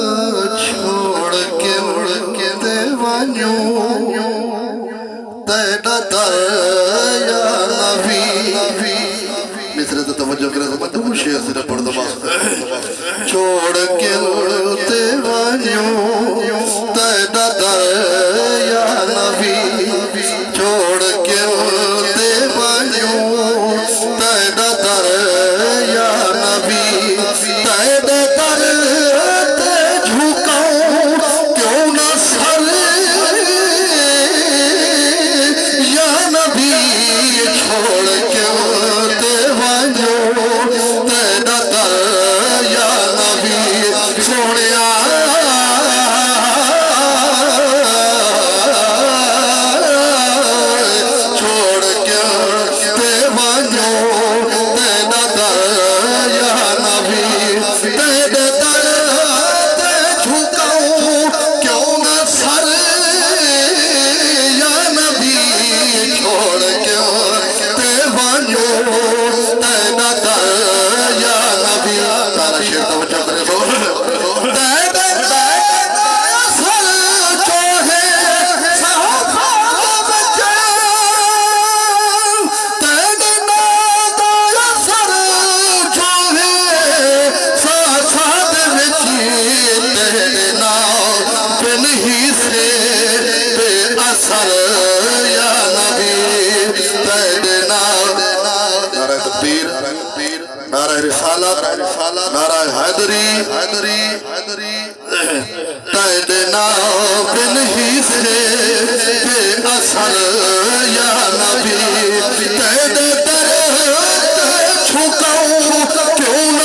छोड़ के उड़ के देवान्यो तेरा दया नबी मिसरे तो तवज्जो करे तो मत मुझे सिर्फ पढ़ दो बस छोड़ के उड़ देवान्यो तेरा दया नबी छोड़ के उड़ देवान्यो तेरा दया नबी तेरे दर पे झुकाऊं क्यों न सर या नबी छोड़ के देवान्यो तेरा दर या नबी सोनिया छोड़ के देवान्यो तेरा दर या नबी तेरे दर पे झुकाऊं क्यों न सर या नबी छोड़ के देवान्यो तेरा दर या नबी तारा शेर तवज्जो करे तो तेरे सर जो है साहबा बच्चे तेरे नादा सर जो है साथ विच तेरे नाम बिन ही से बेअसर या नबी तेरे नाम नारा तकबीर नारा रिसालत नारा हैदरी तेरे नाम बिन ही से बेअसर या नबी तेरे दर पे झुकाऊं क्यों न